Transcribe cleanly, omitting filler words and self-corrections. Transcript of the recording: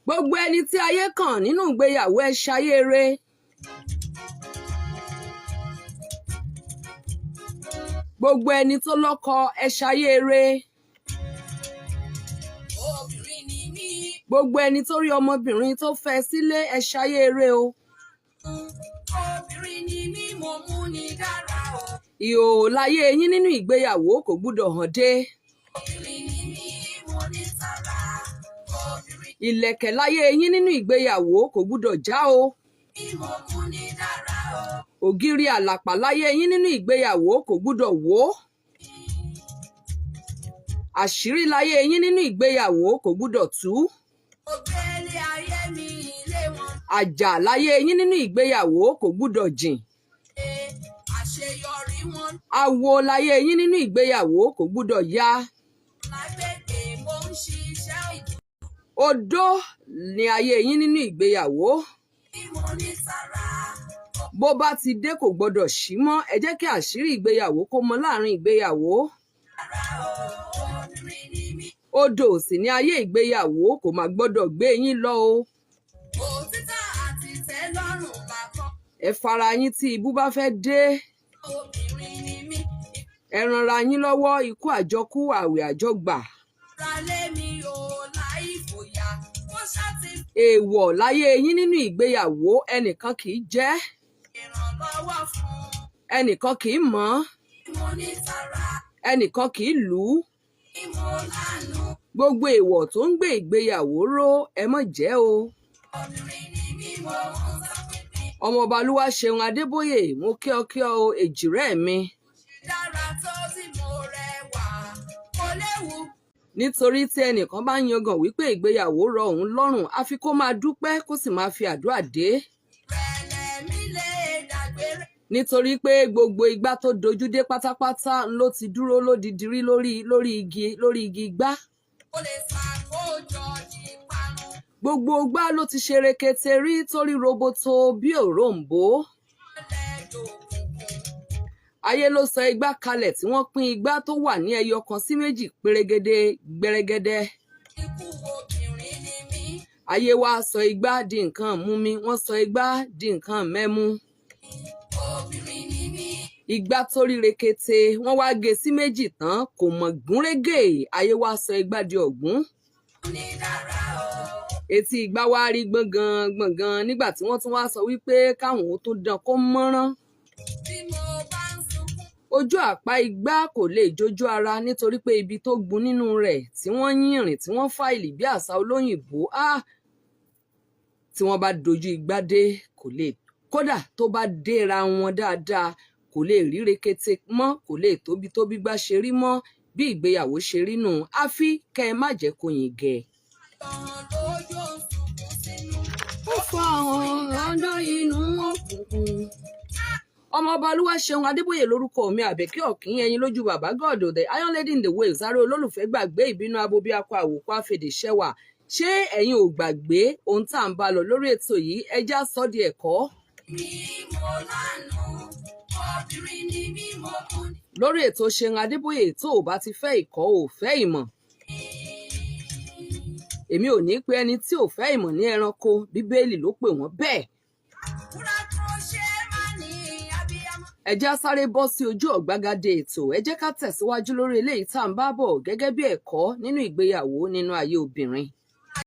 Gbogbo ẹni tí ayé kàn nínú ìgbéyàwó ẹ ṣayé re. Gbogbo ẹni tó lọ́kọ ẹ ṣayé re. Obìnrin ni mí. Gbogbo ẹni tó rí ọmọbìnrin tó fẹ́ sílé ẹ ṣayé re o. Obìnrin ni mí, mo mú ni dára o. Ìhòòhò láyé yín nínú ìgbéyàwó kò gbúdọ̀ hàn dé. Obìnrin ni mí, mo ní tara. Obìnrin Ìlẹ̀kẹ̀ láyé yín nínú ìgbéyàwó kò gbúdọ̀ já o. ni mo mú ni dára o. Ògiri àlàpà láyé yín nínú ìgbéyàwó kò gbúdọ̀ wó. Àṣírí láyé yín nínú ìgbéyàwó kò gbúdọ̀ tú. Ògbélé ayé mi ilé wọn. Àjà láyé yín nínú ìgbéyàwó kò gbúdọ̀ jìn. Àṣeyọrí wọn. Awo láyé yín nínú ìgbéyàwó kò gbúdọ̀ ya. Lágbègbè mo ń ṣiṣẹ́ ìlú. Odó ni ayé yín nínú ìgbéyàwó. Mo ní tara. Bó bá ti dé kò gbọdọ̀ ṣí mọ́. Ẹ jẹ́ kí àṣírí ìgbéyàwó kó mọ láàrin ìgbéyàwó. Obìnrin ni mí. Odò sì ní ayé ìgbéyàwó kò má gbọdọ̀ gbé yín lọ o. Òtítọ́ àti ìtẹ́lọ́rùn bàkan. Ẹ fara yín tí ibú bá fẹ́ dé. Obìnrin ni mí. Ẹ ranra yín lọ́wọ́ ikú àjọkú àwẹ̀ àjọgbà. Ralé mi ò láì fòyà. Wọ́n ṣáàtì Èèwọ̀ láyé yín nínú ìgbéyàwó ẹnìkan kì í jẹ. ìrànlọ́wọ́ fún. Ẹnìkan kì í mọ̀. Mo ní tara. Ẹnìkan kì í lù ú. Mo lánàá. Gbogbo èèwọ̀ tó ń gbé ìgbéyàwó ró ẹ mọ̀ jẹ́ o. Obìnrin ni mí, mo ń sọ pé Ọmọọba Olúwaṣeun Adébóyè mo kí ọ o èjìrẹ́ mi. dára tó tí mo rẹwà. Kò léwu. Nítorí tí ẹnìkan bá ń yangàn wípé ìgbéyàwó rọ òun lọ́rùn àfi kó máa dúpẹ́ kó sì máa fi àdúrà dé. Rẹ̀lẹ̀ mi lè dàgbére. Nítorí pé gbogbo igbá tó dojú dé pátápátá ló ti dúró lódìdírí lórí igi igbá. Ó lè ṣàkójọ ìparun. Gbogbo igbá ló ti ṣe rekete rí torí roboto bí òrombó. Lẹ́dọ̀ òkùnkùn. Ayé ló sọ igbá kalẹ̀ tí wọ́n pín igbá tó wà ní ẹyọ kan sí méjì pérégedé gbẹrẹgẹdẹ. Ikú obìnrin ni mí. Ayé wa sọ igbá di nǹkan múmi, wọ́n sọ igbá di nǹkan mẹ́mú. Obìnrin ni mí. Igbá tó rí rekete wọ́n wá gé sí méjì tán kò mọ̀ gúnrégé. Ayé wa sọ igbá di ọ̀gbún. Mo ní dára o. Etí igbá wá rí gbọ̀ngàn nígbà tí wọ́n tún wá sọ wípé káwọn ó tún dán kó mọ́rán. Bí mo bá ń sunkún. Ojú àpá igbá kò lè jójú ara nítorí pé ibi tó gun nínú rẹ̀ tí wọ́n yìnrìn tí wọ́n fáìlì bí àṣà olóyìnbó tí wọ́n bá dojú igbá dé kò lè, kódà tó bá déra wọn dáadáa kò lè rí rekete mọ́, kò lè tóbi gbá ṣe rí mọ́ bí ìgbéyàwó ṣe rí nù. Àfi kẹ́ ẹ má jẹ́ kó yín gẹ̀. Ọ̀hún lójó ń sunkún sínú. Ó fọ ọ̀dọ́ inú òkùnkùn. Ọmọọba Olúwaṣeun Adébóyè lórúkọ mi, Àbẹ̀kẹ́ Ọ̀kín, ẹyin lójú bàbá gọ́ọ̀dọ̀, the Iron Lady in the Waves, sáré olólùfẹ́ gbàgbé ìbínú abobi akọ àwòkọ́ àfèdè ṣẹwà. Ṣé ẹ̀yin ò gbàgbé ohun tá à ń bá lọ lórí ètò yìí? Ẹjá sọ di ẹ̀kọ́. Mi mo lánàá. Obìnrin ni mí, mo mú ni. Lórí ètò Ṣeun Adébóyè tó ò bá ti fẹ́ ìkọ́ ò fẹ́ ìmọ̀. Èmi ò ní pé ẹni tí ò fẹ́ ìmọ̀ ní ẹranko, Bíbélì ló pè wọ́n bẹ́ẹ̀. Kúrá tó ṣe máa ní abiyamọ. Ẹ já sáré bọ́ sí ojú ọ̀gbagadè ètò. Ẹ jẹ́ ká tẹ̀síwájú lórí eléyìí tá à ń bá bọ̀ gẹ́gẹ́ bí ẹ̀kọ́ nínú ìgbéyàwó nínú ayé obìnrin.